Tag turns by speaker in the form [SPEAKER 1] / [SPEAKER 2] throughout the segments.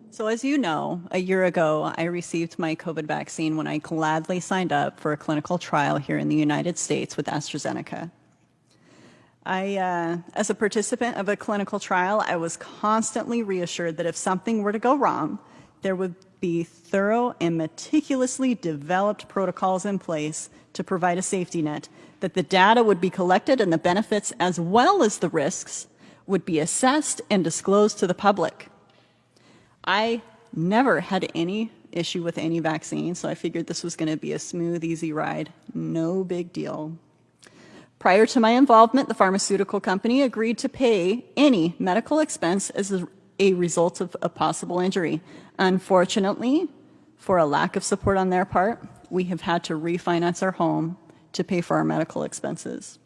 [SPEAKER 1] So as you know, a year ago, I received my COVID vaccine when I gladly signed up for a clinical trial here in the United States with AstraZeneca. As a participant of a clinical trial, I was constantly reassured that if something were to go wrong, there would be thorough and meticulously developed protocols in place to provide a safety net, that the data would be collected and the benefits as well as the risks would be assessed and disclosed to the public. I never had any issue with any vaccine, so I figured this was going to be a smooth, easy ride. No big deal. Prior to my involvement, the pharmaceutical company agreed to pay any medical expense as a result of a possible injury. Unfortunately, for a lack of support on their part, we have had to refinance our home to pay for our medical expenses.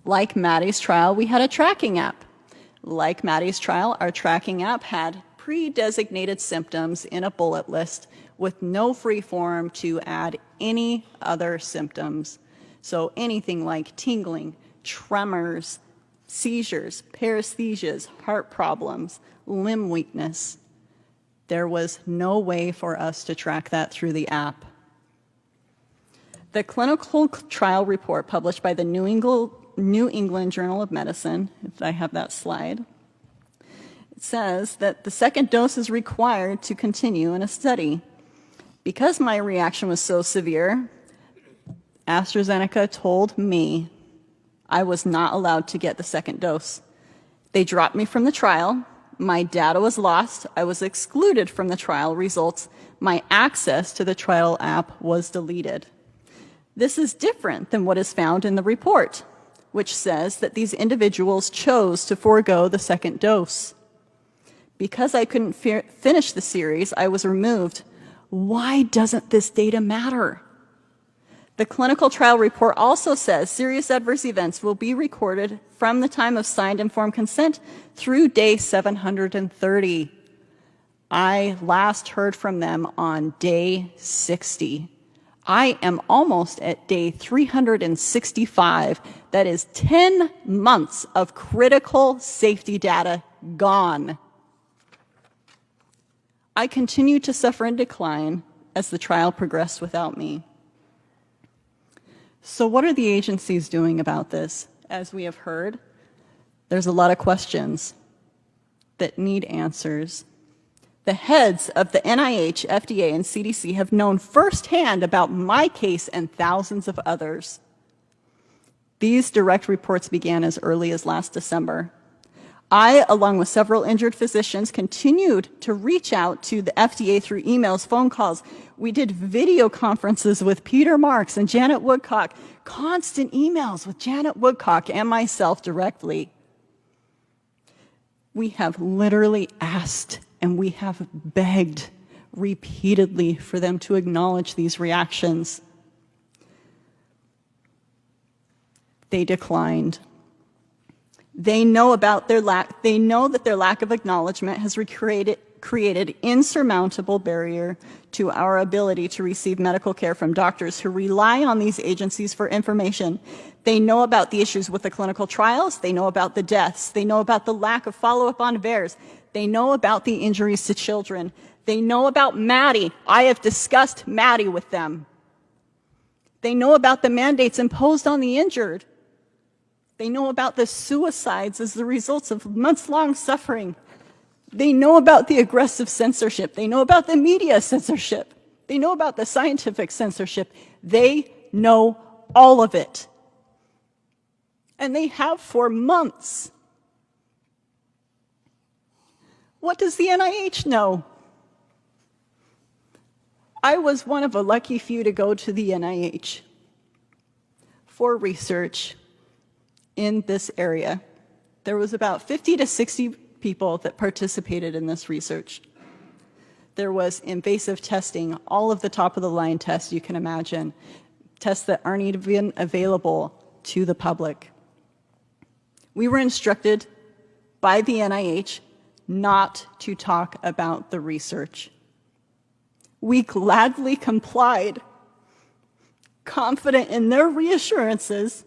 [SPEAKER 1] Like Maddie's trial, we had a tracking app. Like Maddie's trial, our tracking app had pre-designated symptoms in a bullet list with no free form to add any other symptoms. So anything like tingling, tremors, seizures, paresthesias, heart problems, limb weakness. There was no way for us to track that through the app. The clinical trial report published by the New England Journal of Medicine, if I have that slide, it says that the second dose is required to continue in a study. Because my reaction was so severe, AstraZeneca told me I was not allowed to get the second dose. They dropped me from the trial. My data was lost. I was excluded from the trial results. My access to the trial app was deleted. This is different than what is found in the report, which says that these individuals chose to forego the second dose. Because I couldn't finish the series, I was removed. Why doesn't this data matter? The clinical trial report also says serious adverse events will be recorded from the time of signed informed consent through day 730. I last heard from them on day 60. I am almost at day 365. That is 10 months of critical safety data gone. I continued to suffer and decline as the trial progressed without me. So what are the agencies doing about this? As we have heard, there's a lot of questions that need answers. The heads of the NIH, FDA, and CDC have known firsthand about my case and thousands of others. These direct reports began as early as last December. I, along with several injured physicians, continued to reach out to the FDA through emails, phone calls. We did video conferences with Peter Marks and Janet Woodcock, constant emails with Janet Woodcock and myself directly. We have literally asked and we have begged repeatedly for them to acknowledge these reactions. They declined. They know that their lack of acknowledgement has created insurmountable barrier to our ability to receive medical care from doctors who rely on these agencies for information. They know about the issues with the clinical trials. They know about the deaths. They know about the lack of follow-up on VAERS. They know about the injuries to children. They know about Maddie. I have discussed Maddie with them. They know about the mandates imposed on the injured. They know about the suicides as the results of months-long suffering. They know about the aggressive censorship. They know about the media censorship. They know about the scientific censorship. They know all of it. And they have for months. What does the NIH know? I was one of a lucky few to go to the NIH for research in this area. There was about 50 to 60 people that participated in this research. There was invasive testing, all of the top-of-the-line tests you can imagine, tests that aren't even available to the public. We were instructed by the NIH not to talk about the research. We gladly complied, confident in their reassurances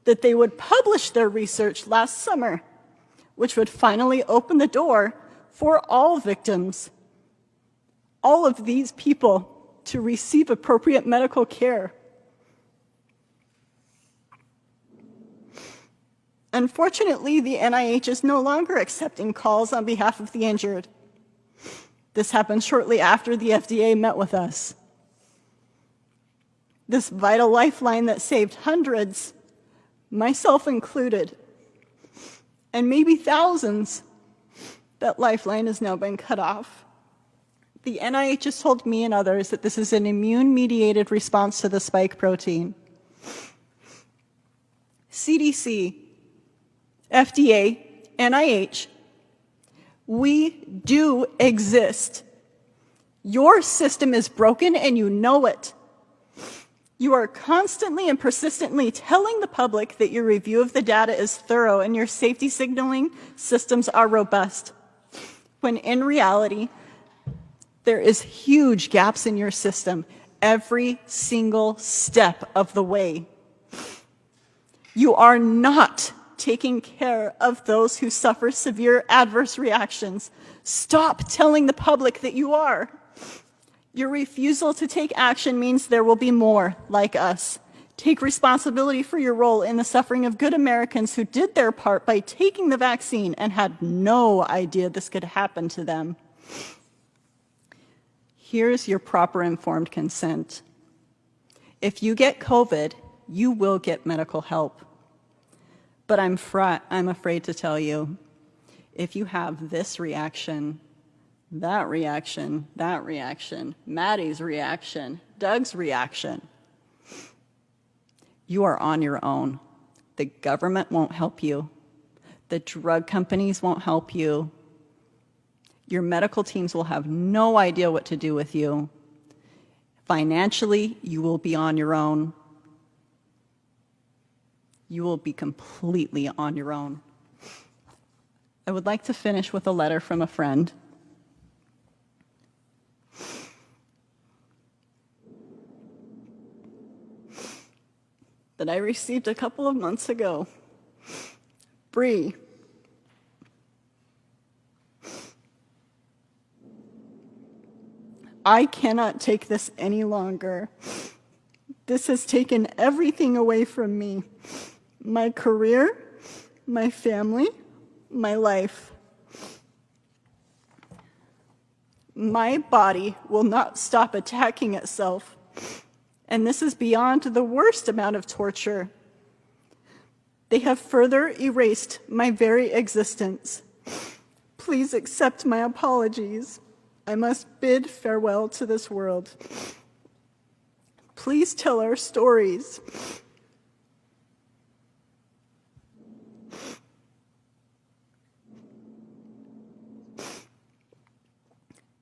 [SPEAKER 1] that they would publish their research last summer, which would finally open the door for all victims, all of these people, to receive appropriate medical care. Unfortunately, the NIH is no longer accepting calls on behalf of the injured. This happened shortly after the FDA met with us. This vital lifeline that saved hundreds, myself included, and maybe thousands, that lifeline has now been cut off. The NIH has told me and others that this is an immune-mediated response to the spike protein. CDC, FDA, NIH, we do exist. Your system is broken and you know it. You are constantly and persistently telling the public that your review of the data is thorough and your safety signaling systems are robust, when in reality, there is huge gaps in your system every single step of the way. You are not taking care of those who suffer severe adverse reactions. Stop telling the public that you are. Your refusal to take action means there will be more like us. Take responsibility for your role in the suffering of good Americans who did their part by taking the vaccine and had no idea this could happen to them. Here's your proper informed consent. If you get COVID, you will get medical help. But I'm afraid to tell you, if you have this reaction, that reaction, Maddie's reaction, Doug's reaction, you are on your own. The government won't help you. The drug companies won't help you. Your medical teams will have no idea what to do with you. Financially, you will be on your own. You will be completely on your own. I would like to finish with a letter from a friend. That I received a couple of months ago. Bree. I cannot take this any longer. This has taken everything away from me. My career, my family, my life. My body will not stop attacking itself. And this is beyond the worst amount of torture. They have further erased my very existence. Please accept my apologies. I must bid farewell to this world. Please tell our stories.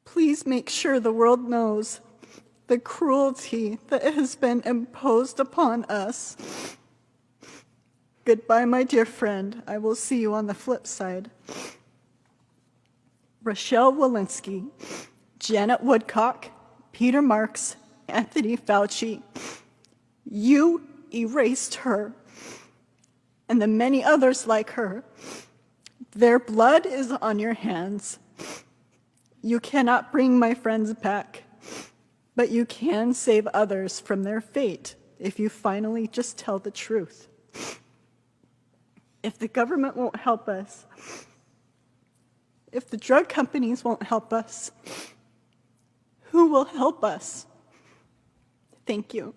[SPEAKER 1] Please make sure the world knows the cruelty that has been imposed upon us. Goodbye, my dear friend. I will see you on the flip side. Rochelle Walensky, Janet Woodcock, Peter Marks, Anthony Fauci, you erased her, and the many others like her. Their blood is on your hands. You cannot bring my friends back, but you can save others from their fate if you finally just tell the truth. If the government won't help us, if the drug companies won't help us, who will help us? Thank you.